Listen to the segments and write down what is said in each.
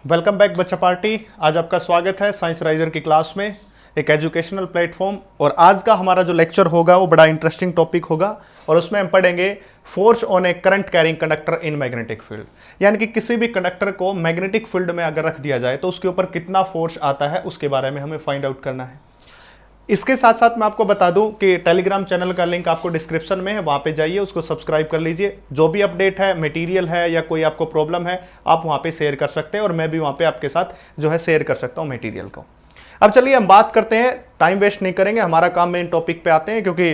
Welcome back बच्चा party. आज आपका स्वागत है साइंस राइजर की क्लास में, एक एजुकेशनल प्लेटफॉर्म। और आज का हमारा जो लेक्चर होगा वो बड़ा इंटरेस्टिंग टॉपिक होगा और उसमें हम पढ़ेंगे force on A current carrying conductor in magnetic field. यानी कि किसी भी कंडक्टर को मैग्नेटिक फील्ड में अगर रख दिया जाए तो उसके ऊपर कितना फोर्स आता है उसके बारे में हमें फाइंड आउट करना है। इसके साथ साथ मैं आपको बता दूं कि टेलीग्राम चैनल का लिंक आपको डिस्क्रिप्शन में है, वहां पे जाइए, उसको सब्सक्राइब कर लीजिए। जो भी अपडेट है, मटेरियल है या कोई आपको प्रॉब्लम है, आप वहां पे शेयर कर सकते हैं और मैं भी वहां पे आपके साथ जो है शेयर कर सकता हूं मटेरियल को। अब चलिए हम बात करते हैं, टाइम वेस्ट नहीं करेंगे, हमारा काम मेन टॉपिक पे आते हैं, क्योंकि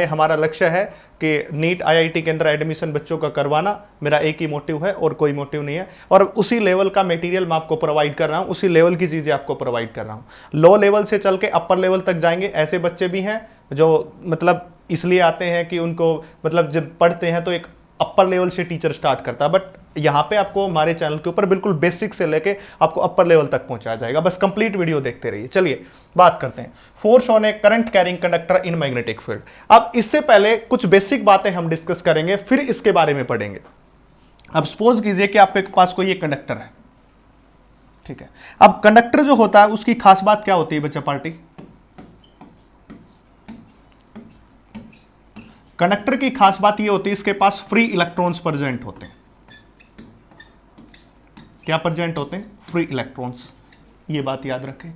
हमारा लक्ष्य है कि नीट आईआईटी के अंदर एडमिशन बच्चों का करवाना। मेरा एक ही मोटिव है और कोई मोटिव नहीं है। और उसी लेवल का मटेरियल मैं आपको प्रोवाइड कर रहा हूं, उसी लेवल की चीजें आपको प्रोवाइड कर रहा हूं। लो लेवल से चल के अपर लेवल तक जाएंगे। ऐसे बच्चे भी हैं जो मतलब इसलिए आते हैं कि उनको मतलब जब पढ़ते हैं तो एक अपर लेवल से टीचर स्टार्ट करता है, बट यहां पे आपको हमारे चैनल के ऊपर बिल्कुल बेसिक से लेके आपको अपर लेवल तक पहुंचाया जाएगा। बस कंप्लीट वीडियो देखते रहिए। चलिए बात करते हैं force on A current carrying conductor in magnetic field. अब इससे पहले कुछ बेसिक बातें हम डिस्कस करेंगे, फिर इसके बारे में पढ़ेंगे। अब सपोज कीजिए कि आपके पास कोई एक कंडक्टर है, ठीक है। अब कंडक्टर जो होता है उसकी खास बात क्या होती है बच्चा पार्टी? कंडक्टर की खास बात यह होती है इसके पास फ्री इलेक्ट्रॉन्स प्रेजेंट होते हैं। क्या प्रेजेंट होते हैं? Free electrons. ये बात याद रखें।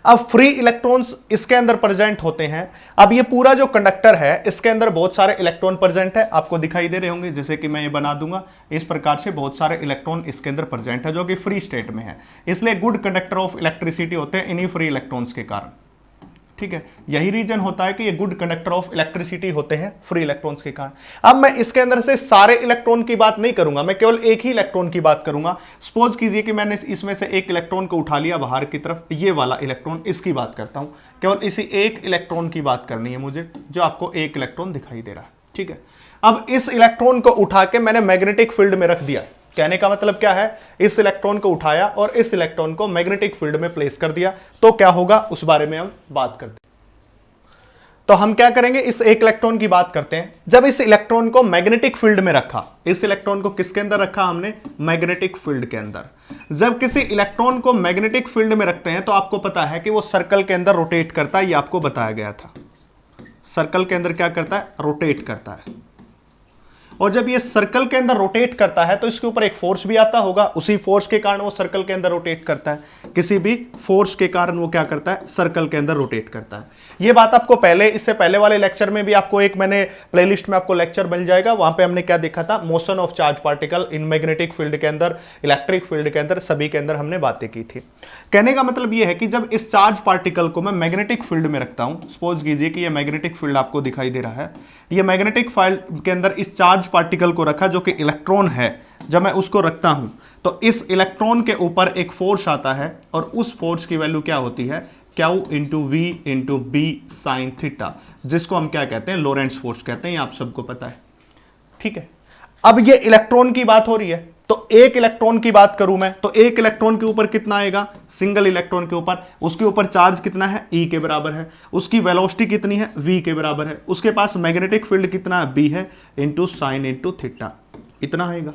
अब फ्री इलेक्ट्रॉन्स इसके अंदर प्रेजेंट होते हैं। अब ये पूरा जो कंडक्टर है इसके अंदर बहुत सारे इलेक्ट्रॉन प्रेजेंट है, आपको दिखाई दे रहे होंगे। जैसे कि मैं ये बना दूंगा, इस प्रकार से बहुत सारे इलेक्ट्रॉन इसके अंदर प्रेजेंट है जो कि फ्री स्टेट में है। इसलिए गुड कंडक्टर ऑफ इलेक्ट्रिसिटी होते हैं इन्हीं फ्री इलेक्ट्रॉन्स के कारण, ठीक है। यही रीजन होता है कि ये गुड कंडक्टर ऑफ इलेक्ट्रिसिटी होते हैं फ्री इलेक्ट्रॉन्स के कारण। अब मैं इसके अंदर से सारे इलेक्ट्रॉन की बात नहीं करूंगा, मैं केवल एक ही इलेक्ट्रॉन की बात करूंगा। सपोज कीजिए कि मैंने इसमें से एक इलेक्ट्रॉन को उठा लिया बाहर की तरफ, ये वाला इलेक्ट्रॉन, इसकी बात करता हूं। केवल इसी एक इलेक्ट्रॉन की बात करनी है मुझे, जो आपको एक इलेक्ट्रॉन दिखाई दे रहा है, ठीक है। अब इस इलेक्ट्रॉन को उठा के मैंने मैग्नेटिक फील्ड में रख दिया। कहने का मतलब क्या है? इस इलेक्ट्रॉन को उठाया और इस इलेक्ट्रॉन को मैग्नेटिक फील्ड में प्लेस कर दिया, तो क्या होगा उस बारे में हम बात करते हैं। तो हम क्या करेंगे, इस एक इलेक्ट्रॉन की बात करते हैं। जब इस इलेक्ट्रॉन को मैग्नेटिक फील्ड में रखा, इस इलेक्ट्रॉन को किसके अंदर रखा हमने? मैग्नेटिक फील्ड के अंदर। जब किसी इलेक्ट्रॉन को मैग्नेटिक फील्ड में रखते हैं तो आपको पता है कि वो सर्कल के अंदर रोटेट करता है, ये आपको बताया गया था। सर्कल के अंदर क्या करता है? रोटेट करता है। और जब ये सर्कल के अंदर रोटेट करता है तो इसके ऊपर एक फोर्स भी आता होगा, उसी फोर्स के कारण वो सर्कल के अंदर रोटेट करता है। किसी भी फोर्स के कारण वो क्या करता है? सर्कल के अंदर रोटेट करता है। ये बात आपको पहले, इससे पहले वाले लेक्चर में भी आपको एक मैंने प्लेलिस्ट में आपको लेक्चर मिल जाएगा, वहां पे हमने क्या देखा था? Motion of charge particle in magnetic field के अंदर, इलेक्ट्रिक फील्ड के अंदर, सभी के अंदर हमने बातें की थी। कहने का मतलब यह है कि जब इस चार्ज पार्टिकल को मैं मैग्नेटिक फील्ड में रखता हूं, सपोज कीजिए कि यह मैग्नेटिक फील्ड आपको दिखाई दे रहा है, यह मैग्नेटिक फील्ड के अंदर इस चार्ज पार्टिकल को रखा जो कि इलेक्ट्रॉन है। जब मैं उसको रखता हूं तो इस इलेक्ट्रॉन के ऊपर एक फोर्स आता है और उस फोर्स की वैल्यू क्या होती है? Q into V into B sine theta, जिसको हम क्या कहते हैं? लोरेंट्ज फोर्स कहते हैं, आप सबको पता है, ठीक है। अब ये इलेक्ट्रॉन की बात हो रही है, तो एक इलेक्ट्रॉन की बात करूं मैं तो एक इलेक्ट्रॉन के ऊपर कितना आएगा? सिंगल इलेक्ट्रॉन के ऊपर, उसके ऊपर चार्ज कितना है? ई के बराबर है। उसकी वेलोसिटी कितनी है? वी के बराबर है। उसके पास मैग्नेटिक फील्ड कितना है? बी है, इंटू साइन इंटू थीटा, इतना आएगा।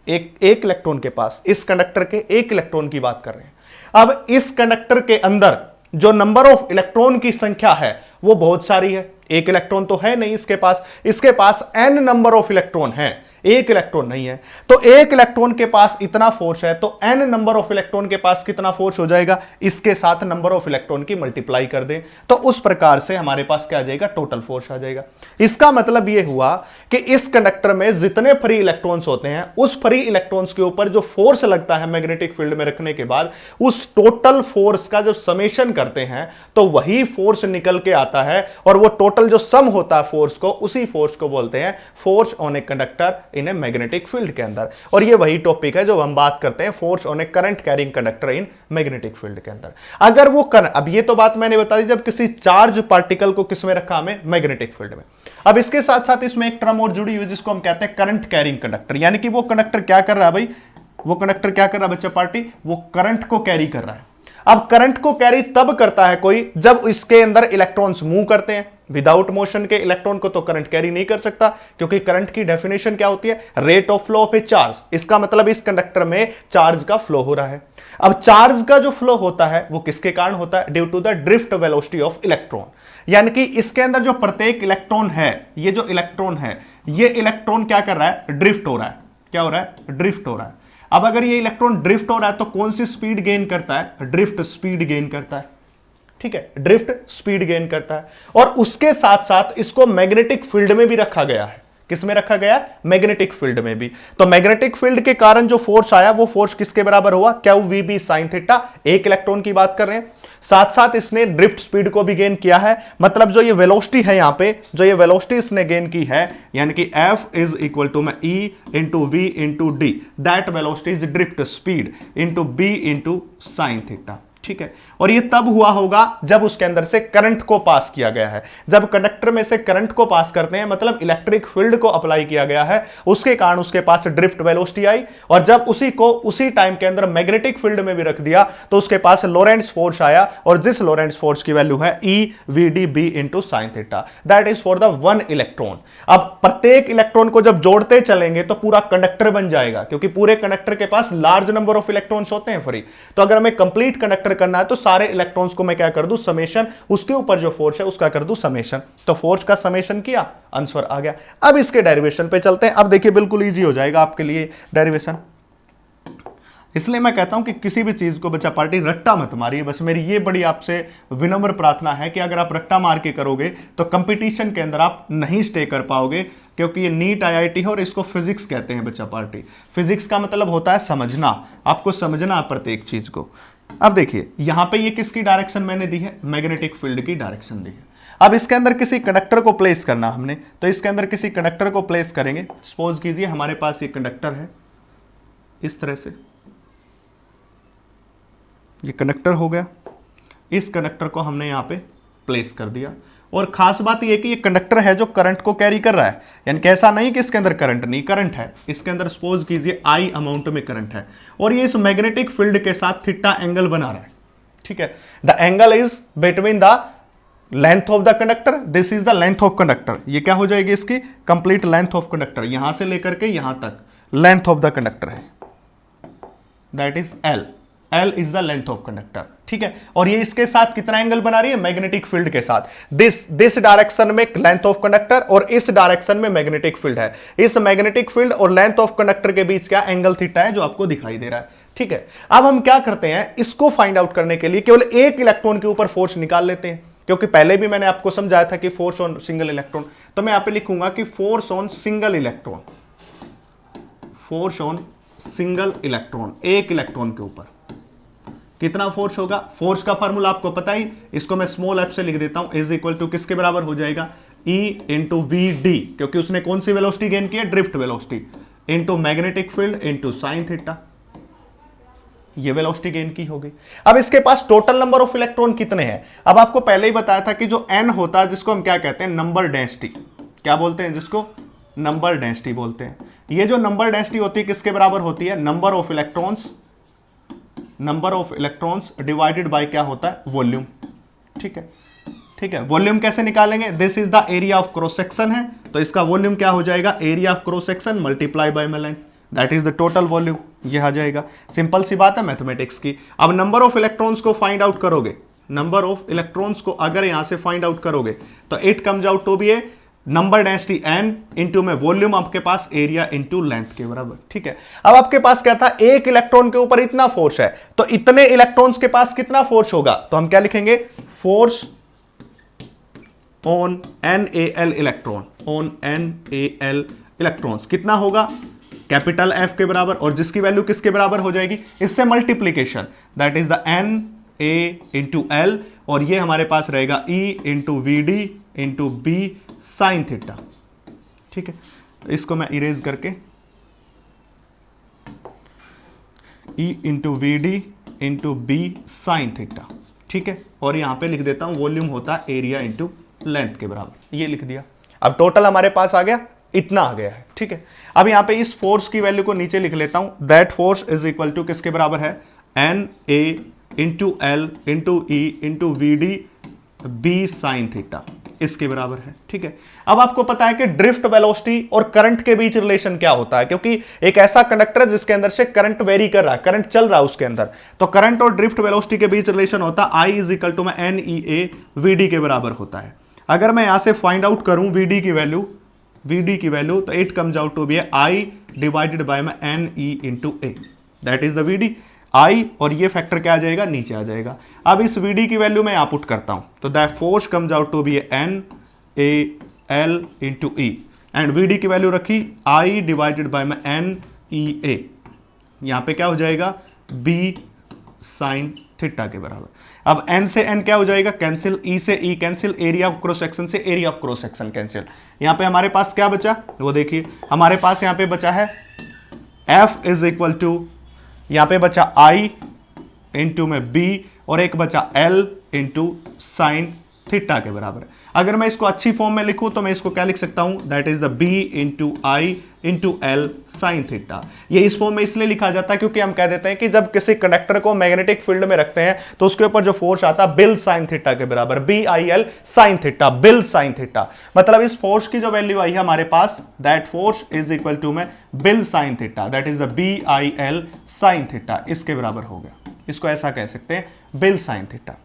एक इलेक्ट्रॉन के पास, इस कंडक्टर के एक इलेक्ट्रॉन की बात कर रहे हैं। अब इस कंडक्टर के अंदर जो नंबर ऑफ इलेक्ट्रॉन की संख्या है वो बहुत सारी है। एक इलेक्ट्रॉन तो है नहीं इसके पास n नंबर ऑफ इलेक्ट्रॉन है, एक इलेक्ट्रॉन नहीं है। तो एक इलेक्ट्रॉन के पास इतना फोर्स है तो n नंबर ऑफ इलेक्ट्रॉन के पास कितना फोर्स हो जाएगा? इसके साथ नंबर ऑफ इलेक्ट्रॉन की मल्टीप्लाई कर दें तो उस प्रकार से हमारे पास क्या आ जाएगा? टोटल फोर्स आ जाएगा। इसका मतलब यह हुआ कि इस कंडक्टर में जितने फ्री इलेक्ट्रॉन्स होते हैं उस फ्री इलेक्ट्रॉन्स के ऊपर जो फोर्स लगता है मैग्नेटिक फील्ड में रखने के बाद, उस टोटल फोर्स का जब समेशन करते हैं तो वही फोर्स निकल के आता है और वो टोटल जो सम होता है फोर्स को, उसी फोर्स को बोलते हैं force on a conductor in a magnetic field के अंदर। और ये वही टॉपिक है जो हम बात करते हैं, force on A current carrying conductor in magnetic field के अंदर। अगर वो अब ये तो बात मैंने बता दी जब किसी चार्ज पार्टिकल को किसमें रखा? हमें मैग्नेटिक फील्ड में। अब इसके साथ साथ इसमें एक टर्म और जुड़ी हुई जिसको हम कहते हैं करंट कैरिंग कंडक्टर। यानी कि वो कंडक्टर क्या कर रहा है भाई? वो कंडक्टर क्या कर रहा है बच्चा पार्टी? वो करंट को कैरी कर रहा है। अब करंट को कैरी तब करता है कोई जब इसके अंदर इलेक्ट्रॉन्स मूव करते हैं, विदाउट मोशन के इलेक्ट्रॉन को तो करंट कैरी नहीं कर सकता, क्योंकि करंट की डेफिनेशन क्या होती है, rate of flow of A charge. इसका मतलब इस कंडक्टर में चार्ज का फ्लो हो रहा है। अब चार्ज का जो फ्लो होता है वो किसके कारण होता है, due to the drift velocity of electron. यानी कि इसके अंदर जो प्रत्येक इलेक्ट्रॉन है, ये जो इलेक्ट्रॉन है, ये इलेक्ट्रॉन क्या कर रहा है, ड्रिफ्ट हो रहा है। क्या हो रहा है, ड्रिफ्ट हो रहा है। अब अगर ये इलेक्ट्रॉन ड्रिफ्ट हो रहा है तो कौन सी स्पीड गेन करता है, ड्रिफ्ट स्पीड गेन करता है। ठीक है, ड्रिफ्ट स्पीड गेन करता है। और उसके साथ साथ इसको मैग्नेटिक फील्ड में भी रखा गया है। किस में रखा गया, मैग्नेटिक फील्ड में भी। तो मैग्नेटिक फील्ड के कारण जो फोर्स आया वो फोर्स किसके बराबर हुआ, Q V B sine theta. एक इलेक्ट्रॉन की बात कर रहे हैं। साथ साथ इसने ड्रिफ्ट स्पीड को भी गेन किया है। मतलब जो ये वेलोसिटी है, यहां पे जो ये वेलोसिटी इसने गेन की है, यानी कि F is equal to E into V into D, that velocity is drift speed into B into sine theta. ठीक है, और ये तब हुआ होगा जब उसके अंदर से करंट को पास किया गया है। जब कंडक्टर में से करंट को पास करते हैं, मतलब इलेक्ट्रिक फील्ड को अप्लाई किया गया है, उसके कारण उसके पास ड्रिफ्ट वेलोसिटी आई। और जब उसी को उसी टाइम के अंदर मैग्नेटिक फील्ड में भी रख दिया तो उसके पास लोरेंट्ज फोर्स आया, और जिस लोरेंट्ज फोर्स की वैल्यू है E V D B into sine theta, that is for the one electron. अब प्रत्येक इलेक्ट्रॉन को जब जोड़ते चलेंगे तो पूरा कंडक्टर बन जाएगा, क्योंकि पूरे कंडक्टर के पास लार्ज नंबर ऑफ इलेक्ट्रॉन्स होते हैं फ्री। तो अगर हमें कंप्लीट कंडक्टर करना है तो सारे इलेक्ट्रॉन्स को मैं क्या कर दूं, समेशन, उसके ऊपर जो फोर्स है उसका कर दूं समेशन। तो फोर्स का समेशन किया, आंसर आ गया। अब इसके डेरिवेशन पे चलते हैं। अब देखिए बिल्कुल इजी हो जाएगा आपके लिए डेरिवेशन। इसलिए मैं कहता हूं कि किसी भी चीज को बच्चा पार्टी रट्टा मत मारिए। बस मेरी ये बड़ी आपसे विनम्र प्रार्थना है कि अगर आप रट्टा मार के करोगे तो कंपटीशन के अंदर आप नहीं स्टे कर पाओगे, क्योंकि ये नीट IIT है और इसको फिजिक्स कहते हैं बच्चा पार्टी। फिजिक्स का मतलब होता है समझना, आपको समझना प्रत्येक चीज को। अब देखिए यहां पे ये किसकी डायरेक्शन मैंने दी है, मैग्नेटिक फील्ड की डायरेक्शन दी है। अब इसके अंदर किसी कंडक्टर को प्लेस करना हमने, तो इसके अंदर किसी कंडक्टर को प्लेस करेंगे। सपोज कीजिए हमारे पास ये कंडक्टर है, इस तरह से ये कंडक्टर हो गया। इस कंडक्टर को हमने यहां पे प्लेस कर दिया। और खास बात यह कि ये कंडक्टर है जो करंट को कैरी कर रहा है, यानी कि ऐसा नहीं कि इसके अंदर करंट नहीं, करंट है। इसके अंदर सपोज कीजिए I अमाउंट में करंट है, और ये इस मैग्नेटिक फील्ड के साथ थीटा एंगल बना रहा है। ठीक है, the angle is between the length of the conductor, this is the length of conductor. ये क्या हो जाएगी, इसकी कंप्लीट लेंथ ऑफ कंडक्टर, यहां से लेकर के यहां तक लेंथ ऑफ द कंडक्टर है, that is L is the length of conductor. ठीक है, और ये इसके साथ कितना एंगल बना रही है, मैग्नेटिक फील्ड के साथ। दिस डायरेक्शन में लेंथ ऑफ कंडक्टर और इस डायरेक्शन में मैग्नेटिक फील्ड है। इस मैग्नेटिक फील्ड और लेंथ ऑफ कंडक्टर के बीच क्या एंगल थीटा है, जो आपको दिखाई दे रहा है। ठीक है, अब हम क्या करते हैं, इसको फाइंड आउट करने के लिए केवल एक इलेक्ट्रॉन के ऊपर फोर्स निकाल लेते हैं, क्योंकि पहले भी मैंने आपको समझाया था कि फोर्स ऑन सिंगल इलेक्ट्रॉन। तो मैं यहां पे लिखूंगा कि force on single electron, force on single electron, एक इलेक्ट्रॉन के ऊपर कितना फोर्स होगा। फोर्स का फार्मूला आपको पता ही, इसको मैं स्मॉल f से लिख देता हूं, इज इक्वल टू किसके बराबर हो जाएगा, E इंटू वी डी, क्योंकि उसने कौन सी वेलोसिटी गेन की है, drift velocity, into magnetic field into sine theta, ये वेलोसिटी गेन की होगी। अब इसके पास टोटल नंबर ऑफ इलेक्ट्रॉन कितने हैं। अब आपको पहले ही बताया था कि जो n होता है, जिसको हम क्या कहते हैं, नंबर डेंसिटी, क्या बोलते हैं, जिसको नंबर डेंसिटी बोलते हैं। ये जो नंबर डेंसिटी होती है किसके बराबर होती है, number of electrons divided by क्या होता है, वॉल्यूम। ठीक है, ठीक है, वॉल्यूम कैसे निकालेंगे, this is the area of cross section है, तो इसका वॉल्यूम क्या हो जाएगा, area of cross section multiply by my length, that is the total volume. ये आ जाएगा, सिंपल सी बात है मैथमेटिक्स की। अब नंबर ऑफ इलेक्ट्रॉन्स को फाइंड आउट करोगे, नंबर ऑफ इलेक्ट्रॉन्स को अगर यहां से फाइंड आउट करोगे तो it comes out to be a number density n into में वॉल्यूम आपके पास एरिया इंटू लेंथ के बराबर। ठीक है, अब आपके पास क्या था, एक इलेक्ट्रॉन के ऊपर इतना फोर्स है, तो इतने इलेक्ट्रॉन्स के पास कितना फोर्स होगा, तो हम क्या लिखेंगे, force on NaL electron, on NaL electrons कितना होगा, कैपिटल F के बराबर, और जिसकी वैल्यू किसके बराबर हो जाएगी, इससे multiplication, that is the Na into L, और ये हमारे पास रहेगा E into V D into B sine theta. ठीक है, तो इसको मैं इरेज करके E into V D into B sine theta, ठीक है, और यहां पे लिख देता हूं वॉल्यूम होता है एरिया इंटू लेंथ के बराबर, ये लिख दिया। अब टोटल हमारे पास आ गया, इतना आ गया है। ठीक है, अब यहां पे इस फोर्स की वैल्यू को नीचे लिख लेता हूं, that force is equal to किसके बराबर है, Na into L into E into V D B sine theta. इसके बराबर है। ठीक है, अब आपको पता है कि ड्रिफ्ट वेलोसिटी और करंट के बीच रिलेशन क्या होता है, क्योंकि एक ऐसा कंडक्टर है जिसके अंदर से करंट वेरी कर रहा है, करंट चल रहा है उसके अंदर, तो करंट और ड्रिफ्ट वेलोसिटी के बीच रिलेशन होता है आई इज इक्वल टू में N E A v d के बराबर होता है। अगर मैं यहां से फाइंड आउट करूं वी डी की वैल्यू तो it comes out to be I divided by में N e into A, that is the v d I, और ये फैक्टर क्या आ जाएगा, नीचे आ जाएगा। अब इस वी डी की वैल्यू मैं यहां पुट करता हूं तो that force comes out to be N A L into E, and V D की वैल्यू रखी आई डिवाइडेड बाय में एन ई ए, यहां पे क्या हो जाएगा बी साइन थीटा के बराबर। अब n से n क्या हो जाएगा, कैंसिल, e से e cancel, area of cross section से area of cross section cancel. यहां पे हमारे पास क्या बचा, वो देखिए हमारे पास यहां पे बचा है f इज इक्वल टू, यहां पे बचा i इंटू में b और एक बचा l इंटू साइन थीटा के बराबर है। अगर मैं इसको अच्छी फॉर्म में लिखूं तो मैं इसको क्या लिख सकता हूं, that is the b into I into L sine theta. ये इस फॉर्म में इसलिए लिखा जाता है क्योंकि हम कह देते हैं कि जब किसी कंडक्टर को मैग्नेटिक फील्ड में रखते हैं तो उसके ऊपर जो फोर्स आता है बिल साइन थीटा के बराबर, B I L sine theta, BIL sine theta. मतलब इस फोर्स की जो वैल्यू आई है हमारे पास, that force is equal to में BIL sine theta, that is the B I L sine theta, इसके बराबर हो गया। इसको ऐसा कह सकते हैं बिल साइन थीटा।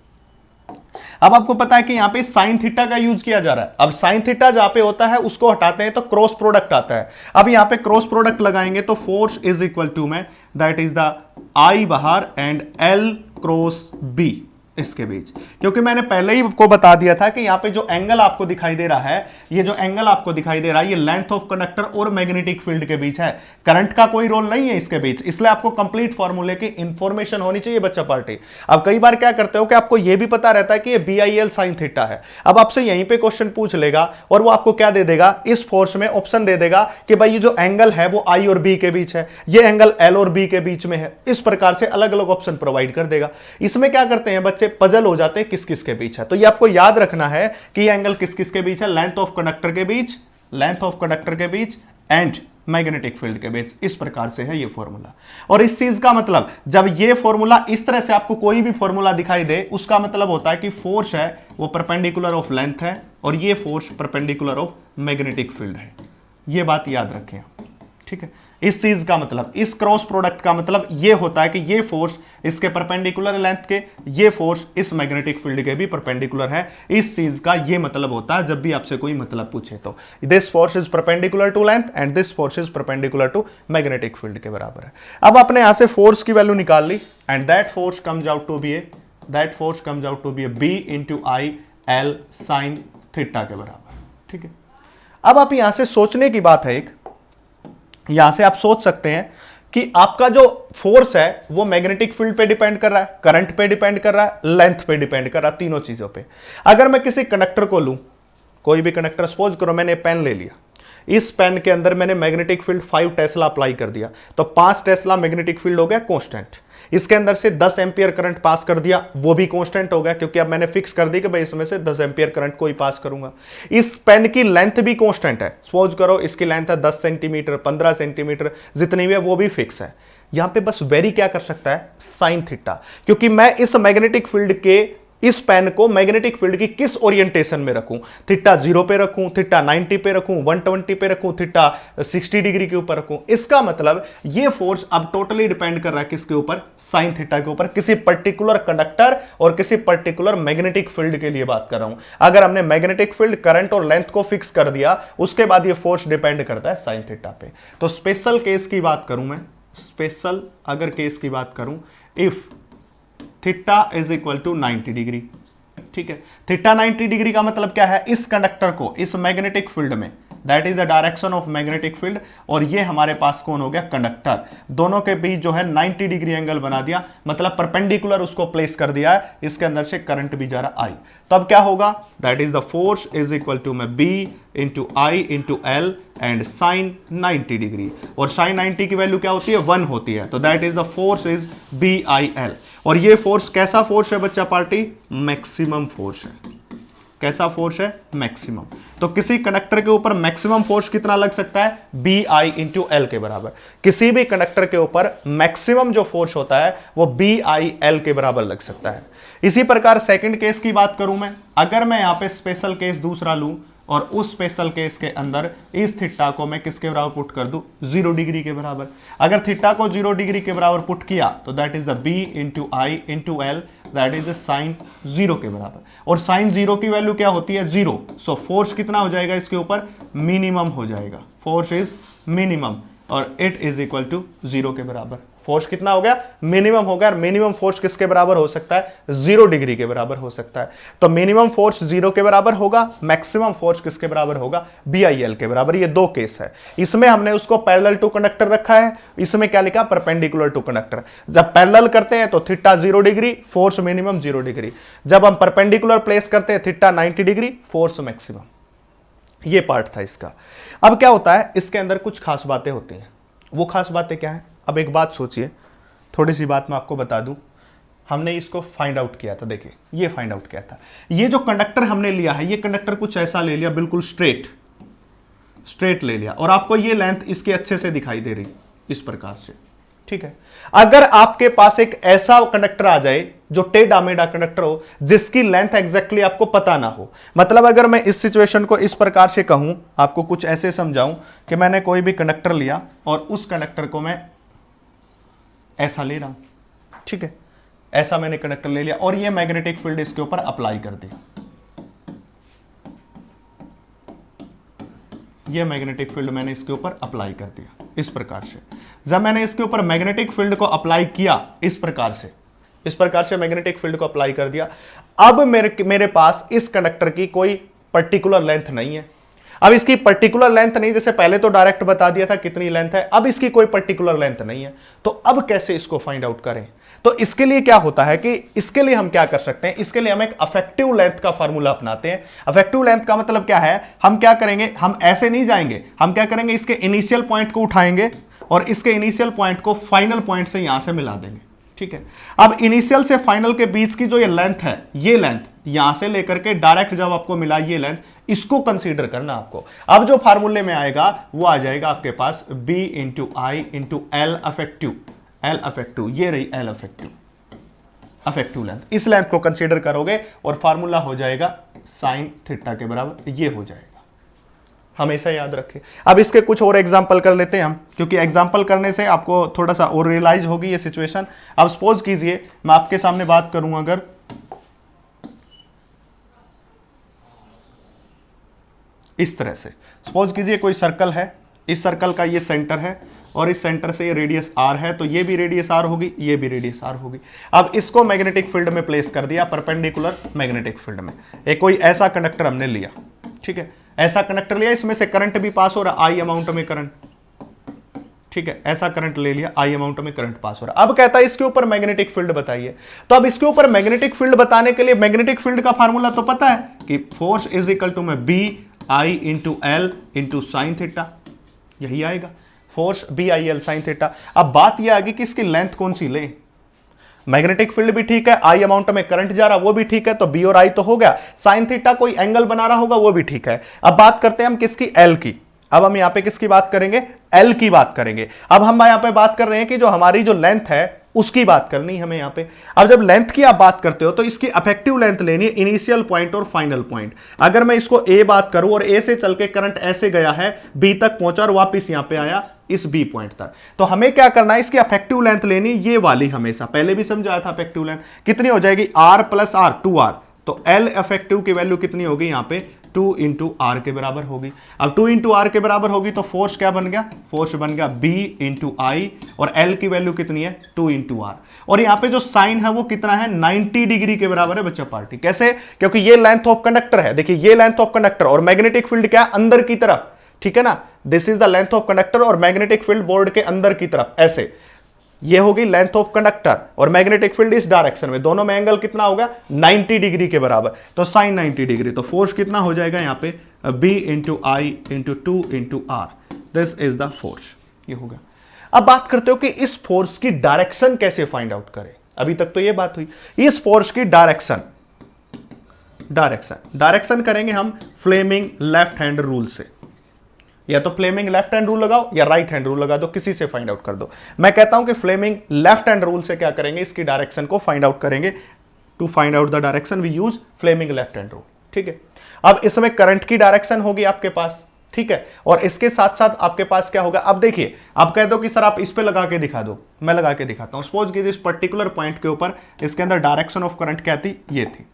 अब आपको पता है कि यहां पे साइन थीटा का यूज किया जा रहा है। अब साइन थीटा जहां पे होता है उसको हटाते हैं तो क्रॉस प्रोडक्ट आता है। अब यहां पे क्रॉस प्रोडक्ट लगाएंगे तो फोर्स इज इक्वल टू में दैट इज द आई बाहर एंड एल क्रॉस बी इसके बीच, क्योंकि मैंने पहले ही आपको बता दिया था कि यहां पे जो एंगल आपको दिखाई दे रहा है, ये जो एंगल आपको दिखाई दे रहा है, ये लेंथ ऑफ कंडक्टर और मैग्नेटिक फील्ड के बीच है, करंट का कोई रोल नहीं है इसके बीच, इसलिए आपको कंप्लीट फॉर्मूले की इंफॉर्मेशन होनी चाहिए बच्चा पार्टी। अब कई बार क्या करते हो कि आपको यह भी पता रहता है कि ये B I L sine theta है, अब आपसे यहीं पे क्वेश्चन पूछ लेगा और वो आपको क्या दे देगा, इस फोर्स में ऑप्शन दे देगा कि भाई ये जो एंगल है वो आई और बी के बीच है, ये एंगल एल और बी के बीच में है, इस प्रकार से अलग अलग ऑप्शन प्रोवाइड कर देगा। इसमें क्या करते हैं बच्चे, पजल हो जाते हैं किस किस के बीच है। तो ये आपको याद रखना है कि ये एंगल किस किस के बीच है, लेंथ ऑफ कंडक्टर के बीच, लेंथ ऑफ कंडक्टर के बीच एंड मैग्नेटिक फील्ड के बीच, इस प्रकार से है ये फॉर्मूला। और इस चीज का मतलब, जब ये फॉर्मूला इस तरह से आपको कोई भी फॉर्मूला दिखाई दे, उसका मतलब होता है कि फोर्स है वो परपेंडिकुलर ऑफ लेंथ है और ये force perpendicular of magnetic field है। ये बात याद रखें आप, ठीक है। इस चीज का मतलब, इस क्रॉस प्रोडक्ट का मतलब ये होता है कि ये फोर्स इसके परपेंडिकुलर लेंथ के, ये फोर्स इस मैग्नेटिक फील्ड के भी परपेंडिकुलर है। इस चीज का ये मतलब होता है जब भी आपसे कोई मतलब पूछे तो, this force is perpendicular to length and this force is perpendicular to magnetic field के बराबर है। अब आपने यहां से फोर्स की वैल्यू निकाल ली and that force comes out to be a B into I L sine theta के बराबर, ठीक है। अब आप यहां से सोचने की बात है, एक यहां से आप सोच सकते हैं कि आपका जो फोर्स है वो मैग्नेटिक फील्ड पे डिपेंड कर रहा है, करंट पे डिपेंड कर रहा है, लेंथ पे डिपेंड कर रहा है, तीनों चीजों पे। अगर मैं किसी कंडक्टर को लूं, कोई भी कंडक्टर, सपोज करो मैंने पेन ले लिया, इस पेन के अंदर मैंने मैग्नेटिक फील्ड 5 टेस्ला अप्लाई कर दिया तो 5 टेस्ला मैग्नेटिक फील्ड हो गया कांस्टेंट। इसके अंदर से 10 एम्पियर करंट पास कर दिया, वो भी कांस्टेंट हो गया क्योंकि अब मैंने फिक्स कर दी कि भाई इसमें से 10 एम्पियर करंट को ही पास करूंगा। इस पेन की लेंथ भी कांस्टेंट है, सपोज करो इसकी लेंथ है 10 सेंटीमीटर, 15 सेंटीमीटर, जितनी भी है वो भी फिक्स है। यहां पे बस वेरी क्या कर सकता है, साइन थीटा, क्योंकि मैं इस मैग्नेटिक फील्ड के, इस पेन को मैग्नेटिक फील्ड की किस ओरिएंटेशन में रखूं, थीटा 0 पे रखूं, थीटा 90 पे रखूं, 120 पे रखूं, थीटा 60 डिग्री के ऊपर रखूं। इसका मतलब ये फोर्स अब टोटली डिपेंड कर रहा है किसके ऊपर, साइन थीटा के ऊपर, किसी पर्टिकुलर कंडक्टर और किसी पर्टिकुलर मैग्नेटिक फील्ड के लिए बात कर रहा हूं। अगर हमने मैग्नेटिक फील्ड, करंट और लेंथ को फिक्स कर दिया, उसके बाद ये फोर्स डिपेंड करता है साइन थीटा पे। तो स्पेशल केस की बात करूं मैं, स्पेशल अगर केस की बात करूं, if theta is equal to 90 degree, ठीक है। थीटा 90 डिग्री का मतलब क्या है, इस कंडक्टर को इस मैग्नेटिक फील्ड में, that is the direction of magnetic field, और ये हमारे पास कौन हो गया, कंडक्टर, दोनों के बीच जो है 90 डिग्री एंगल बना दिया, मतलब परपेंडिकुलर उसको प्लेस कर दिया है, इसके अंदर से करंट भी जा रहा आई। तो अब क्या होगा, that is the force is equal to में B into I into L and sine 90 degree, और साइन 90 की वैल्यू क्या होती है, 1 होती है, तो that is the force is B I L. और ये फोर्स कैसा फोर्स है बच्चा पार्टी, मैक्सिमम फोर्स है, कैसा फोर्स है, मैक्सिमम। तो किसी कंडक्टर के ऊपर मैक्सिमम फोर्स कितना लग सकता है, बी आई इंटू एल के बराबर। किसी भी कंडक्टर के ऊपर मैक्सिमम जो फोर्स होता है वो बी आई एल के बराबर लग सकता है। इसी प्रकार सेकंड केस की बात करूं मैं, अगर मैं यहां पे स्पेशल केस दूसरा लूं और उस स्पेशल केस के अंदर इस थीटा को मैं किसके बराबर पुट कर दूं, 0 डिग्री के बराबर। अगर थीटा को 0 डिग्री के बराबर पुट किया तो that is the B into I into L, that is sine 0 के बराबर। और साइन 0 की वैल्यू क्या होती है, 0। सो फोर्स कितना हो जाएगा इसके ऊपर, मिनिमम हो जाएगा। फोर्स इज मिनिमम और इट इज इक्वल टू 0 के बराबर। फोर्स कितना हो गया, मिनिमम हो गया। और मिनिमम फोर्स किसके बराबर हो सकता है, 0 डिग्री के बराबर हो सकता है। तो मिनिमम फोर्स 0 के बराबर होगा, मैक्सिमम फोर्स किसके बराबर होगा, BIL के बराबर। ये दो केस है। इसमें हमने उसको पैरेलल टू कंडक्टर रखा है, इसमें क्या लिखा, परपेंडिकुलर टू कंडक्टर। जब पैरेलल करते हैं तो theta 0 degree, force minimum 0 degree. जब हम परपेंडिकुलर प्लेस करते हैं थीटा 90 डिग्री, फोर्स मैक्सिमम। ये पार्ट था इसका। अब क्या होता है, इसके अंदर कुछ खास बातें होती हैं। वो खास बातें क्या है, अब एक बात सोचिए, थोड़ी सी बात मैं आपको बता दूं। हमने इसको फाइंड आउट किया था, देखिए ये फाइंड आउट किया था। ये जो कंडक्टर हमने लिया है, ये कंडक्टर कुछ ऐसा ले लिया, बिल्कुल स्ट्रेट ले लिया, और आपको ये लेंथ इसके अच्छे से दिखाई दे रही इस प्रकार से, ठीक है। अगर आपके पास एक ऐसा कंडक्टर आ जाए जो टेढ़ा मेढ़ा कंडक्टर हो, जिसकी लेंथ एग्जैक्टली आपको पता ना हो, मतलब अगर मैं इस सिचुएशन को इस प्रकार से कहूं, आपको कुछ ऐसे समझाऊं कि मैंने कोई भी कंडक्टर लिया और उस कंडक्टर को मैं ऐसा ले रहा हूं, ठीक है, ऐसा मैंने कंडक्टर ले लिया और ये मैग्नेटिक फील्ड इसके ऊपर अप्लाई कर दिया। ये मैग्नेटिक फील्ड मैंने इसके ऊपर अप्लाई कर दिया इस प्रकार से। जब मैंने इसके ऊपर मैग्नेटिक फील्ड को अप्लाई किया इस प्रकार से मैग्नेटिक फील्ड को अप्लाई कर दिया, अब मेरे पास इस कंडक्टर की कोई पर्टिकुलर लेंथ नहीं है। अब इसकी पर्टिकुलर लेंथ नहीं, जैसे पहले तो डायरेक्ट बता दिया था कितनी लेंथ है, अब इसकी कोई पर्टिकुलर लेंथ नहीं है। तो अब कैसे इसको फाइंड आउट करें, तो इसके लिए क्या होता है कि इसके लिए हम क्या कर सकते हैं, इसके लिए हम एक अफेक्टिव लेंथ का फार्मूला अपनाते हैं। अफेक्टिव लेंथ का मतलब क्या है, हम क्या करेंगे, हम ऐसे नहीं जाएंगे, हम क्या करेंगे, इसके इनिशियल पॉइंट को उठाएंगे और इसके इनिशियल पॉइंट को फाइनल पॉइंट से यहां से मिला देंगे, ठीक है। अब इनिशियल से फाइनल के बीच की जो ये लेंथ है, ये लेंथ यहां से लेकर के डायरेक्ट जब आपको मिला ये लेंथ, इसको कंसीडर करना आपको। अब जो फार्मूले में आएगा वो आ जाएगा आपके पास B into I into L affective, ये रही एल अफेक्टिव लेंथ। इस लेंथ को कंसीडर करोगे और फार्मूला हो जाएगा साइन थीटा के बराबर, ये हो जाएगा। हमेशा याद रखें। अब इसके कुछ और एग्जांपल कर लेते हैं हम, क्योंकि एग्जांपल करने से आपको थोड़ा सा और रियलाइज होगी ये सिचुएशन। अब सपोज कीजिए मैं आपके सामने बात करूं, अगर इस तरह से सपोज कीजिए कोई सर्कल है, इस सर्कल का ये सेंटर है और इस सेंटर से ये रेडियस r है, तो ये भी रेडियस r होगी, ये भी रेडियस r होगी। अब इसको मैग्नेटिक फील्ड में प्लेस कर दिया, परपेंडिकुलर मैग्नेटिक फील्ड में। एक कोई ऐसा कंडक्टर हमने लिया, ठीक है, ऐसा कंडक्टर लिया, इसमें से करंट भी पास हो रहा, I अमाउंट में करंट, ठीक है, ऐसा करंट ले लिया, I अमाउंट में करंट पास हो रहा। अब कहता है इसके ऊपर मैग्नेटिक फील्ड बताइए। तो अब इसके ऊपर मैग्नेटिक फील्ड बताने के लिए मैग्नेटिक फील्ड का फार्मूला तो पता है कि फोर्स इज इक्वल टू में B I into L into sine theta, यही आएगा फोर्स BIL साइन थीटा। अब बात यह आएगी कि इसकी लेंथ कौन सी ले, मैग्नेटिक फील्ड भी ठीक है, I अमाउंट में करंट जा रहा वो भी ठीक है, तो B और I तो हो गया। साइन थीटा कोई एंगल बना रहा होगा वो भी ठीक है। अब बात करते हैं हम किसकी, L की। अब हम यहां पे किसकी बात करेंगे, L की बात करेंगे। अब हम यहां पे बात कर रहे हैं कि जो हमारी जो लेंथ है उसकी बात करनी है हमें यहां पे। अब जब लेंथ की आप बात करते हो तो इसकी अफेक्टिव लेंथ लेनी है, इनिशियल पॉइंट और फाइनल पॉइंट। अगर मैं इसको A बात करूं और A से चल के करंट ऐसे गया है, B तक पहुंचा और वापस यहां पे आया इस B पॉइंट तक, तो हमें क्या करना है, इसकी अफेक्टिव लेंथ लेनी, ये वाली। हमेशा पहले भी समझाया था अफेक्टिव लेंथ कितनी हो जाएगी, R प्लस R, 2R। तो L अफेक्टिव की वैल्यू कितनी होगी यहां पे, 2 इंटू आर के बराबर होगी। अब 2 इंटू आर के बराबर होगी तो फोर्स क्या बन गया, फोर्स बन गया B इंटू आई, और L की वैल्यू कितनी है, 2 इंटू आर। और यहां पे जो साइन है वो कितना है, 90 डिग्री के बराबर है बच्चा पार्टी। कैसे, क्योंकि ये लेंथ ऑफ कंडक्टर है, देखिए ये लेंथ ऑफ कंडक्टर और मैग्नेटिक फील्ड क्या है, अंदर की तरफ, ठीक है ना। This is the length of conductor और मैग्नेटिक फील्ड बोर्ड के अंदर की तरफ, ऐसे ये होगी लेंथ ऑफ कंडक्टर और मैग्नेटिक फील्ड इस डायरेक्शन में, दोनों में एंगल कितना होगा, 90 डिग्री के बराबर। तो साइन 90 डिग्री, तो फोर्स कितना हो जाएगा यहां पे, B into I into 2 into R, this is the force, ये होगा। अब बात करते हो कि इस फोर्स की डायरेक्शन कैसे फाइंड आउट करें। अभी तक तो ये बात हुई, इस फोर्स की डायरेक्शन डायरेक्शन करेंगे हम फ्लेमिंग लेफ्ट हैंड रूल से। या तो फ्लेमिंग लेफ्ट हैंड रूल लगाओ या राइट हैंड रूल लगा दो, किसी से फाइंड आउट कर दो। मैं कहता हूं कि फ्लेमिंग लेफ्ट हैंड रूल से क्या करेंगे, इसकी डायरेक्शन को फाइंड आउट करेंगे। To find out the direction we use Fleming left hand rule. ठीक है, अब इसमें करंट की डायरेक्शन होगी आपके पास। ठीक है, और इसके साथ साथ आपके पास क्या होगा, अब देखिए, आप कह दो कि सर आप इस पे लगा के दिखा दो, मैं लगा के दिखाता हूं। सपोज कीजिए इस पर्टिकुलर पॉइंट के ऊपर इसके अंदर डायरेक्शन ऑफ करंट क्या थी, ये थी।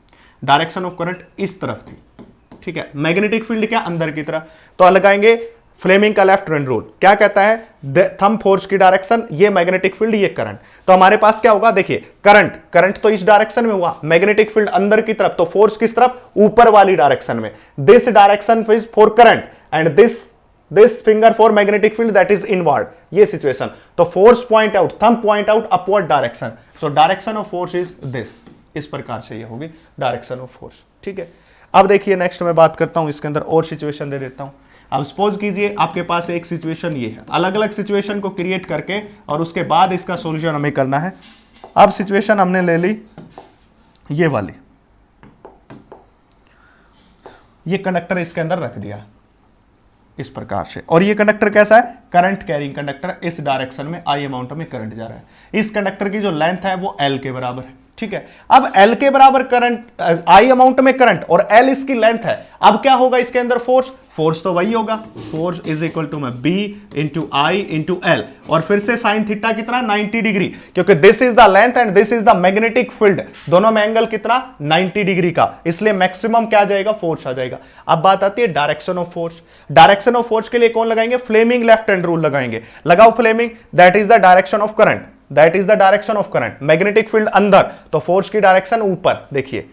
डायरेक्शन ऑफ करंट इस तरफ थी। ठीक है, मैग्नेटिक फील्ड क्या अंदर की तरफ, तो लगाएंगे फ्लेमिंग का लेफ्ट हैंड रूल। क्या कहता है, थंब फोर्स की डायरेक्शन, ये मैग्नेटिक फील्ड, ये करंट। तो हमारे पास क्या होगा, देखिए करंट तो इस डायरेक्शन में हुआ, मैग्नेटिक फील्ड अंदर की तरफ, तो फोर्स किस तरफ, ऊपर वाली डायरेक्शन में। This direction is for current and this finger for magnetic field that is inward, ये सिचुएशन। तो force point out, thumb point out upward direction, so direction of force is this. इस प्रकार से ये होगी डायरेक्शन ऑफ फोर्स। ठीक है, अब देखिए नेक्स्ट मैं बात करता हूं, इसके अंदर और सिचुएशन दे देता हूं। अब सपोज कीजिए आपके पास एक सिचुएशन ये है, अलग अलग सिचुएशन को क्रिएट करके और उसके बाद इसका सॉल्यूशन हमें करना है। अब सिचुएशन हमने ले ली ये वाली, ये कंडक्टर इसके अंदर रख दिया इस प्रकार से, और ये कंडक्टर कैसा है, करंट कैरिंग कंडक्टर। इस डायरेक्शन में आई अमाउंट में करंट जा रहा है। इस कंडक्टर की जो लेंथ है वो L के बराबर है। ठीक है, अब L के बराबर करंट, आई अमाउंट में करंट और L इसकी लेंथ है। अब क्या होगा इसके अंदर, फोर्स तो वही होगा, फोर्स इज इक्वल टू में B into I into L, और फिर से साइन थीटा कितना, 90 डिग्री, क्योंकि this is the length and this is the magnetic field, दोनों में एंगल कितना, 90 डिग्री का, इसलिए मैक्सिमम क्या आ जाएगा, फोर्स आ जाएगा। अब बात आती है direction of force. Direction of force के लिए कौन लगाएंगे, फ्लेमिंग लेफ्ट हैंड रूल लगाएंगे। लगाओ Fleming, that is the direction of current, that is the direction of current. Magnetic field अंदर, तो फोर्स की डायरेक्शन ऊपर। देखिए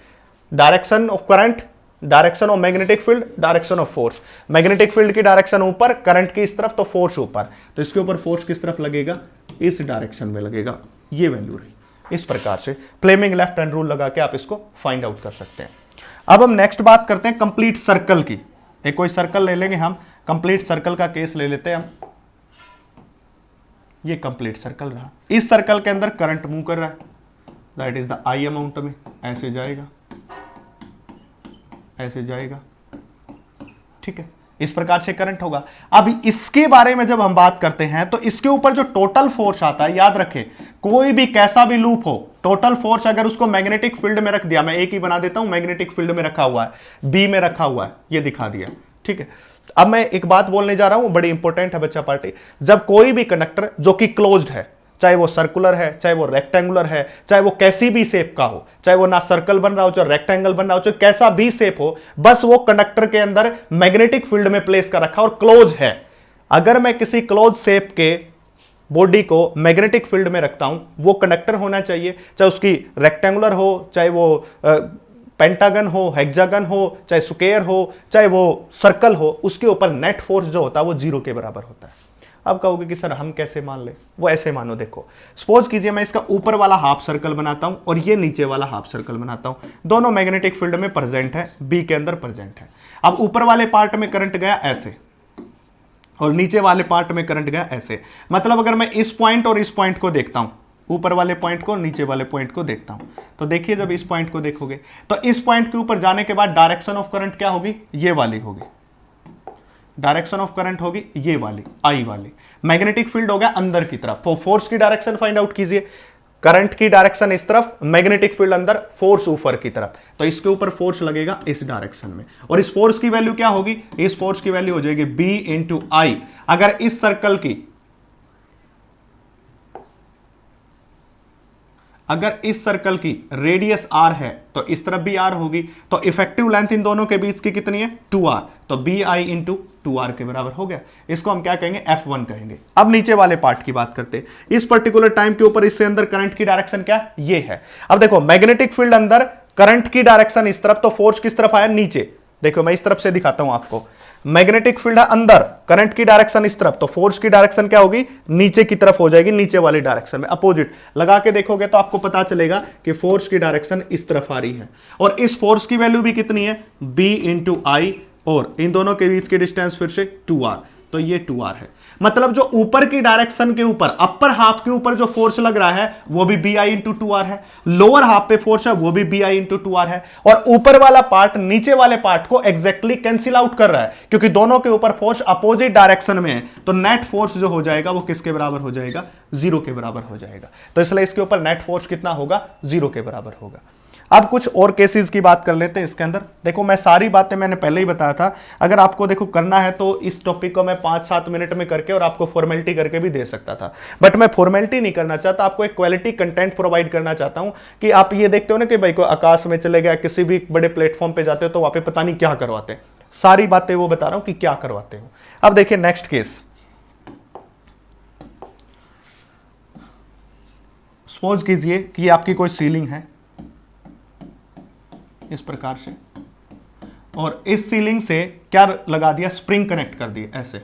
direction of current, direction of magnetic field, direction of force. Magnetic field की direction ऊपर, current की इस तरफ, तो फोर्स ऊपर, तो इसके ऊपर फोर्स किस तरफ लगेगा, इस डायरेक्शन में लगेगा। ये वैल्यू रही। इस प्रकार से फ्लेमिंग लेफ्ट हैंड रूल लगा के आप इसको फाइंड आउट कर सकते हैं। अब हम नेक्स्ट बात करते हैं कंप्लीट सर्कल की। एक कोई सर्कल ले लेंगे हम, कंप्लीट सर्कल का केस ले लेते हैं हम। ये कंप्लीट सर्कल रहा, इस सर्कल के अंदर करंट मूव कर रहा है, that is the I amount में, ऐसे जाएगा ऐसे जाएगा। ठीक है, इस प्रकार से करंट होगा। अब इसके बारे में जब हम बात करते हैं तो इसके ऊपर जो टोटल फोर्स आता है, याद रखें कोई भी कैसा भी लूप हो, टोटल फोर्स अगर उसको मैग्नेटिक फील्ड में रख दिया, मैं एक ही बना देता हूं, मैग्नेटिक फील्ड में रखा हुआ है, बी में रखा हुआ है, ये दिखा दिया। ठीक है, अब मैं एक बात बोलने जा रहा हूं, बड़ी इंपॉर्टेंट है बच्चा पार्टी। जब कोई भी कंडक्टर जो कि क्लोज्ड है, चाहे वो सर्कुलर है, चाहे वो रेक्टेंगुलर है, चाहे वो कैसी भी शेप का हो, चाहे वो ना सर्कल बन रहा हो, चाहे रेक्टेंगल बन रहा हो, चाहे कैसा भी शेप हो, बस वो कंडक्टर के अंदर मैग्नेटिक फील्ड में प्लेस कर रखा और क्लोज है। अगर मैं किसी क्लोज शेप के बॉडी को मैग्नेटिक फील्ड में रखता हूं, वो कंडक्टर होना चाहिए, चाहे उसकी रेक्टेंगुलर हो, चाहे वो पेंटागन हो, हेक्सागन हो, चाहे स्क्वायर हो, चाहे वो सर्कल हो, उसके ऊपर नेट फोर्स जो होता है वो 0 के बराबर होता है। अब कहोगे कि सर हम कैसे मान ले, वो ऐसे मानो, देखो सपोज कीजिए मैं इसका ऊपर वाला हाफ सर्कल बनाता हूं और ये नीचे वाला हाफ सर्कल बनाता हूं, दोनों मैग्नेटिक फील्ड में प्रेजेंट है, बी के अंदर प्रेजेंट है। अब ऊपर वाले पार्ट में करंट गया ऐसे और नीचे वाले पार्ट में करंट गया ऐसे। मतलब अगर मैं इस पॉइंट और इस पॉइंट को देखता हूं, ऊपर वाले पॉइंट को नीचे वाले पॉइंट को देखता हूं, तो देखिए जब इस पॉइंट को देखोगे तो इस पॉइंट के ऊपर जाने के बाद डायरेक्शन ऑफ करंट क्या होगी, ये वाली होगी, डायरेक्शन ऑफ करंट होगी ये वाली, आई वाली। मैग्नेटिक फील्ड हो गया अंदर की तरफ, तो फोर्स की डायरेक्शन फाइंड आउट कीजिए। करंट की डायरेक्शन इस तरफ, मैग्नेटिक फील्ड अंदर, फोर्स ऊपर की तरफ, तो इसके ऊपर फोर्स लगेगा इस डायरेक्शन में। और इस फोर्स की वैल्यू क्या होगी, इस फोर्स की वैल्यू हो जाएगी B इंटू आई। अगर इस सर्कल की, अगर इस सर्कल की रेडियस r है तो इस तरफ भी r होगी, तो इफेक्टिव लेंथ इन दोनों के बीच की कितनी है, 2r, तो bi इंटू 2r के बराबर हो गया। इसको हम क्या कहेंगे, F1 कहेंगे। अब नीचे वाले पार्ट की बात करते हैं। इस पर्टिकुलर टाइम के ऊपर इससे अंदर करंट की डायरेक्शन क्या, ये है। अब देखो मैग्नेटिक फील्ड अंदर, करंट की डायरेक्शन इस तरफ, तो फोर्स किस तरफ आया, नीचे। देखो मैं इस तरफ से दिखाता हूं आपको, मैग्नेटिक फील्ड है अंदर, करंट की डायरेक्शन इस तरफ, तो फोर्स की डायरेक्शन क्या होगी, नीचे की तरफ हो जाएगी, नीचे वाली डायरेक्शन में, अपोजिट। लगा के देखोगे तो आपको पता चलेगा कि फोर्स की डायरेक्शन इस तरफ आ रही है। और इस फोर्स की वैल्यू भी कितनी है, B इंटू आई, और इन दोनों के बीच की डिस्टेंस फिर से 2r, तो ये 2r है। मतलब जो ऊपर की डायरेक्शन के ऊपर, अपर हाफ के ऊपर जो फोर्स लग रहा है वो भी bi इंटू टू आर है, लोअर हाफ पे फोर्स है वो भी bi इंटू टू आर है, और ऊपर वाला पार्ट नीचे वाले पार्ट को एग्जैक्टली कैंसिल आउट कर रहा है क्योंकि दोनों के ऊपर फोर्स अपोजिट डायरेक्शन में है। तो नेट फोर्स जो हो जाएगा वो किसके बराबर हो जाएगा? जीरो के बराबर हो जाएगा। तो इसलिए इसके ऊपर नेट फोर्स कितना होगा? जीरो के बराबर होगा। अब कुछ और केसेस की बात कर लेते हैं इसके अंदर। देखो मैं सारी बातें मैंने पहले ही बताया था, अगर आपको देखो करना है तो इस टॉपिक को मैं 5-7 मिनट में करके और आपको फॉर्मेलिटी करके भी दे सकता था, बट मैं फॉर्मेलिटी नहीं करना चाहता, आपको एक क्वालिटी कंटेंट प्रोवाइड करना चाहता हूं कि आप ये देखते हो ना कि भाई को आकाश में चले गया, किसी भी बड़े प्लेटफॉर्म पे जाते हो तो वहां पे पता नहीं क्या करवाते हैं, सारी बातें वो बता रहा हूं कि क्या करवाते हो। अब देखिए नेक्स्ट केस, सपोज कीजिए कि आपकी कोई सीलिंग है इस प्रकार से, और इस सीलिंग से क्या लगा दिया? स्प्रिंग कनेक्ट कर दिए ऐसे,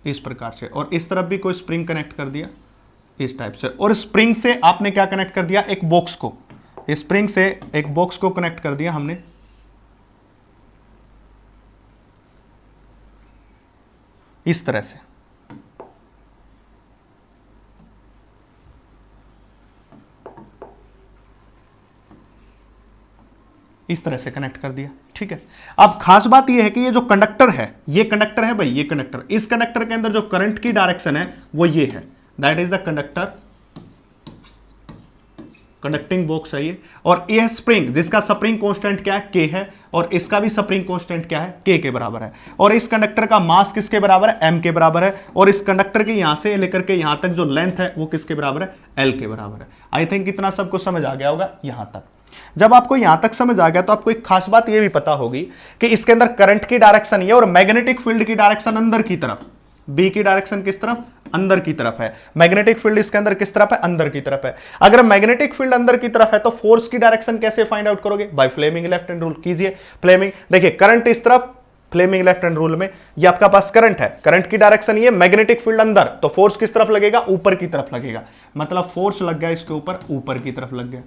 इस प्रकार से, और इस तरफ भी कोई स्प्रिंग कनेक्ट कर दिया इस टाइप से, और स्प्रिंग से आपने क्या कनेक्ट कर दिया? एक बॉक्स को, स्प्रिंग से एक बॉक्स को कनेक्ट कर दिया हमने इस तरह से, इस तरह से कनेक्ट कर दिया, ठीक है। अब खास बात यह है कि ये जो कंडक्टर है, ये कंडक्टर है भाई, ये कंडक्टर, इस कंडक्टर के अंदर जो करंट की डायरेक्शन है वो ये है, that is the conductor, conducting box है ये, और ये स्प्रिंग जिसका स्प्रिंग कांस्टेंट क्या है? K है, और इसका भी स्प्रिंग कांस्टेंट क्या है? K के बराबर है, और इस कंडक्टर का मास किसके बराबर है? M के बराबर है, और इस कंडक्टर के यहां से लेकर के यहां तक जो लेंथ है वो किसके बराबर है? L के बराबर है। आई थिंक इतना सबको समझ आ गया होगा यहां तक। जब आपको यहां तक समझ आ गया तो आपको एक खास बात यह भी पता होगी कि इसके अंदर करंट की डायरेक्शन ये और मैग्नेटिक फील्ड की डायरेक्शन अंदर की तरफ, बी की डायरेक्शन किस तरफ? अंदर की तरफ है। मैग्नेटिक फील्ड इसके अंदर किस तरफ है? अंदर की तरफ है। अगर मैग्नेटिक फील्ड अंदर की तरफ है तो फोर्स की डायरेक्शन कैसे फाइंड आउट करोगे? By Fleming left hand rule कीजिए। फ्लेमिंग, देखिए करंट इस तरफ, फ्लेमिंग लेफ्ट हैंड रूल में ये आपका पास करंट है, करंट की डायरेक्शन ये, मैग्नेटिक फील्ड अंदर, तो फोर्स किस तरफ लगेगा? ऊपर की तरफ लगेगा, मतलब फोर्स लग गया इसके ऊपर, ऊपर की तरफ लग गया।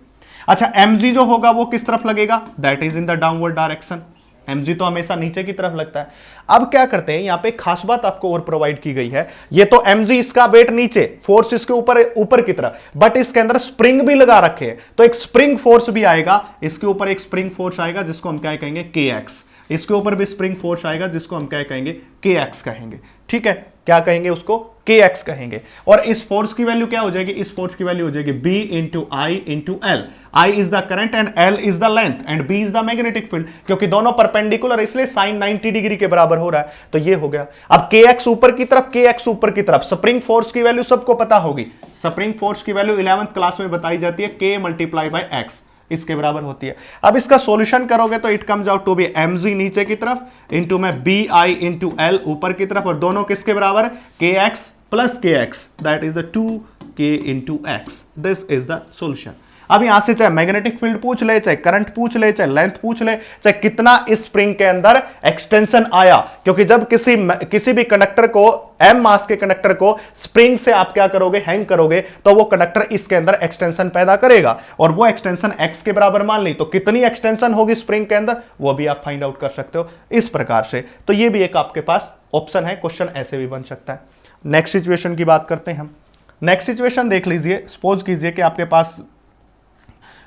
अच्छा mg जो होगा वो किस तरफ लगेगा? That is in the downward direction. mg तो हमेशा नीचे की तरफ लगता है। अब क्या करते हैं, यहां पे खास बात आपको और प्रोवाइड की गई है, ये तो mg इसका वेट नीचे, फोर्स इसके ऊपर की तरफ, बट इसके अंदर स्प्रिंग भी लगा रखे हैं, तो एक स्प्रिंग फोर्स भी आएगा, इसके ऊपर एक स्प्रिंग फोर्स आएगा जिसको हम क्या कहेंगे? kx। इसके ऊपर भी स्प्रिंग फोर्स आएगा जिसको हम क्या कहेंगे? kx कहेंगे, ठीक है। क्या कहेंगे उसको? kx कहेंगे। और इस फोर्स की वैल्यू क्या हो जाएगी? इस फोर्स की वैल्यू हो जाएगी b into I into L. I is the current and L is the length and B is the magnetic field, क्योंकि दोनों परपेंडिकुलर इसलिए साइन 90 डिग्री के बराबर हो रहा है, तो ये हो गया। अब kx ऊपर की तरफ, kx ऊपर की तरफ, स्प्रिंग फोर्स की वैल्यू सबको पता होगी, स्प्रिंग फोर्स की वैल्यू 11th क्लास में बताई जाती है, k मल्टीप्लाई बाय x, इसके बराबर होती है। अब इसका सॉल्यूशन करोगे तो it comes out to be mg नीचे की तरफ इंटू में bi इंटू l ऊपर की तरफ, और दोनों किसके बराबर है? kx plus kx, that is the 2k into x। This is the solution. अब यहां से चाहे मैग्नेटिक फील्ड पूछ ले, चाहे करंट पूछ ले, चाहे लेंथ पूछ ले, चाहे कितना इस स्प्रिंग के अंदर एक्सटेंशन आया, क्योंकि जब किसी भी कंडक्टर को, m मास के कंडक्टर को स्प्रिंग से आप क्या करोगे? हैंग करोगे, तो वो कंडक्टर इसके अंदर एक्सटेंशन पैदा करेगा, और वो एक्सटेंशन x के बराबर मान ली, तो कितनी एक्सटेंशन होगी स्प्रिंग के अंदर वो भी आप फाइंड आउट कर सकते हो इस प्रकार से। तो ये भी एक आपके पास ऑप्शन है, क्वेश्चन ऐसे भी बन सकता है। नेक्स्ट सिचुएशन की बात करते हैं हम। नेक्स्ट सिचुएशन देख लीजिए, सपोज कीजिए कि आपके पास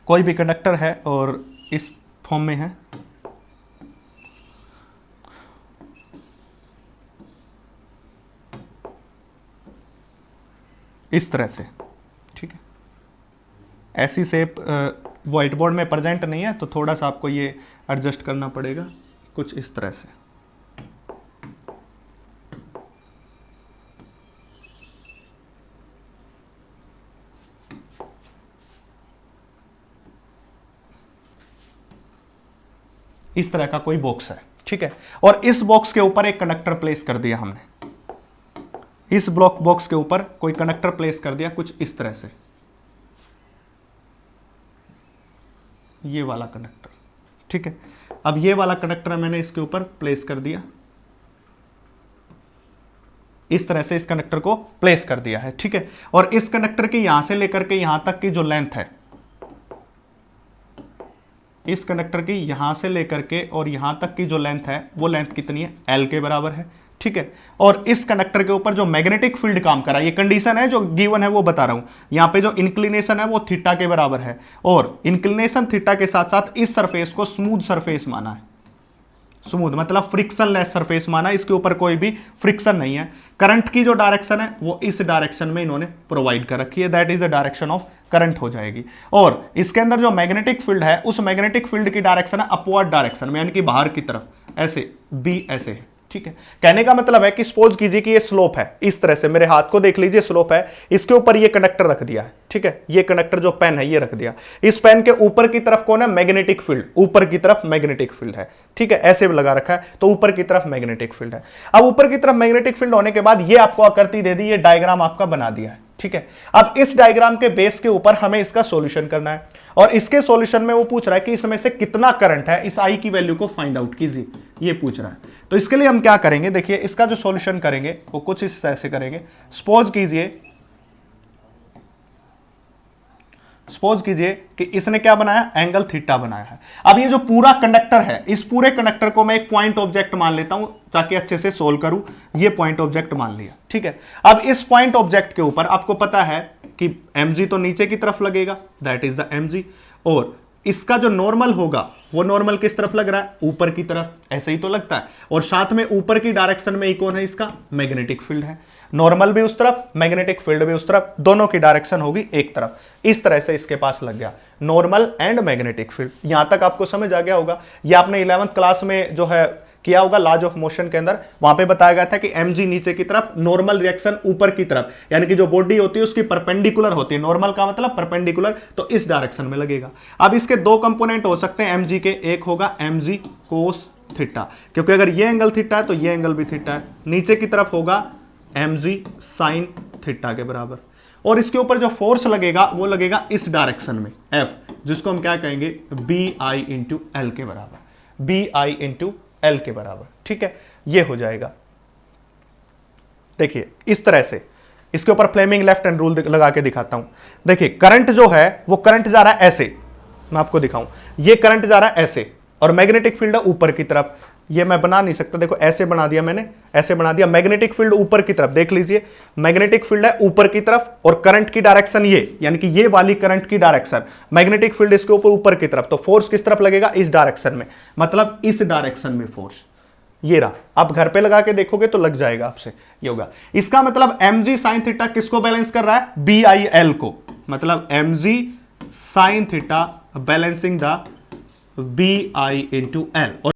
कोई भी कंडक्टर है और इस फॉर्म में है, इस तरह से, ठीक है। ऐसी शेप व्हाइट बोर्ड में प्रेजेंट नहीं है, तो थोड़ा सा आपको ये एडजस्ट करना पड़ेगा, कुछ इस तरह से। इस तरह का कोई बॉक्स है, ठीक है, और इस बॉक्स के ऊपर एक कंडक्टर प्लेस कर दिया हमने, इस ब्लॉक बॉक्स के ऊपर कोई कंडक्टर प्लेस कर दिया कुछ इस तरह से, ये वाला कंडक्टर, ठीक है। अब ये वाला कंडक्टर मैंने इसके ऊपर प्लेस कर दिया, इस तरह से इस कंडक्टर को प्लेस कर दिया है, ठीक है। और इस कंडक्टर की यहां से लेकर के यहां तक की जो लेंथ है इस कंडक्टर की यहां से लेकर के और यहां तक की जो लेंथ है वो लेंथ कितनी है, एल के बराबर है, ठीक है। और इस कंडक्टर के ऊपर जो मैग्नेटिक फील्ड काम करा, ये कंडीशन है जो गिवन है वो बता रहा हूं। यहां पे जो इंक्लिनेशन है वो थीटा के बराबर है, और इंक्लिनेशन थीटा के साथ साथ इस सरफेस को स्मूथ सरफेस माना है। स्मूथ मतलब फ्रिक्शन लेस सरफेस माना, इसके ऊपर कोई भी फ्रिक्शन नहीं है। करंट की जो डायरेक्शन है वो इस डायरेक्शन में इन्होंने प्रोवाइड कर रखी है, that is the direction of current हो जाएगी। और इसके अंदर जो मैग्नेटिक फील्ड है उस मैग्नेटिक फील्ड की डायरेक्शन है अपवर्ड डायरेक्शन में, यानी कि बाहर की तरफ, ऐसे बी ऐसे है, ठीक है। कहने का मतलब है कि सपोज कीजिए कि ये स्लोप है, इस तरह से मेरे हाथ को देख लीजिए, स्लोप है, इसके ऊपर ये कंडक्टर रख दिया है, ठीक है। ये कंडक्टर जो पेन है ये रख दिया, इस पेन के ऊपर की तरफ कौन है, मैग्नेटिक फील्ड, ऊपर की तरफ मैग्नेटिक फील्ड है, ठीक है, ऐसे लगा रखा है, तो ऊपर की तरफ मैग्नेटिक फील्ड है। अब ऊपर की तरफ मैग्नेटिक फील्ड होने के बाद ये आपको आकृति दे दी, ये डायग्राम आपका बना दिया है, ठीक है। अब इस डायग्राम के बेस के ऊपर हमें इसका सॉल्यूशन करना है, और इसके सॉल्यूशन में वो पूछ रहा है कि इसमें से कितना करंट है, इस आई की वैल्यू को फाइंड आउट कीजिए, ये पूछ रहा है। तो इसके लिए हम क्या करेंगे, देखिए इसका जो सॉल्यूशन करेंगे वो कुछ इस तरह से करेंगे। सपोज कीजिए कि इसने क्या बनाया, एंगल थीटा बनाया है। अब ये जो पूरा कंडक्टर है, इस पूरे कंडक्टर को मैं एक पॉइंट ऑब्जेक्ट मान लेता हूं ताकि अच्छे से सोल्व करूं। ये पॉइंट ऑब्जेक्ट मान लिया, ठीक है। अब इस पॉइंट ऑब्जेक्ट के ऊपर आपको पता है कि mg तो नीचे की तरफ लगेगा, दैट इज द mg, और इसका जो नॉर्मल होगा वो नॉर्मल किस तरफ लग रहा है, ऊपर की तरफ, ऐसे ही तो लगता है। और साथ में ऊपर की डायरेक्शन में ही कौन है, इसका मैग्नेटिक फील्ड है। नॉर्मल भी उस तरफ, मैग्नेटिक फील्ड भी उस तरफ, दोनों की डायरेक्शन होगी एक तरफ। इस तरह से इसके पास लग गया नॉर्मल एंड मैग्नेटिक फील्ड। यहां तक आपको समझ आ गया होगा। ये आपने 11th क्लास में जो है किया होगा लॉज ऑफ मोशन के अंदर, वहां पे बताया गया था कि mg नीचे की तरफ, नॉर्मल रिएक्शन ऊपर की तरफ, यानी कि जो बॉडी होती है उसकी परपेंडिकुलर होती है, नॉर्मल का मतलब परपेंडिकुलर, तो इस डायरेक्शन में लगेगा। अब इसके दो कंपोनेंट हो सकते हैं mg के, एक होगा mg cos थीटा, क्योंकि अगर ये एंगल थीटा है तो ये एंगल भी थीटा है। नीचे की तरफ होगा mg sin थीटा के बराबर, और इसके ऊपर जो फोर्स लगेगा वो लगेगा इस डायरेक्शन में F, जिसको हम क्या कहेंगे, bi इंटू एल के बराबर, bi इंटू एल के बराबर, ठीक है। ये हो जाएगा, देखिए इस तरह से। इसके ऊपर फ्लेमिंग लेफ्ट हैंड रूल लगा के दिखाता हूं। देखिए करंट जो है वो करंट जा रहा है ऐसे, मैं आपको दिखाऊं, ये करंट जा रहा है ऐसे, और मैग्नेटिक फील्ड है ऊपर की तरफ। ये मैं बना नहीं सकता, देखो ऐसे बना दिया मैंने, ऐसे बना दिया। मैग्नेटिक फील्ड ऊपर की तरफ, देख लीजिए मैग्नेटिक फील्ड है ऊपर की तरफ, और करंट की डायरेक्शन ये, यानी कि ये वाली करंट की डायरेक्शन, मैग्नेटिक फील्ड इसके ऊपर की तरफ, तो फोर्स किस तरफ लगेगा, इस डायरेक्शन में, मतलब इस डायरेक्शन में फोर्स ये रहा। आप घर पे लगा के देखोगे तो लग जाएगा आपसे, ये होगा। इसका मतलब mg sin थीटा किसको बैलेंस कर रहा है, BIL को, मतलब mg sin theta balancing the BI into L.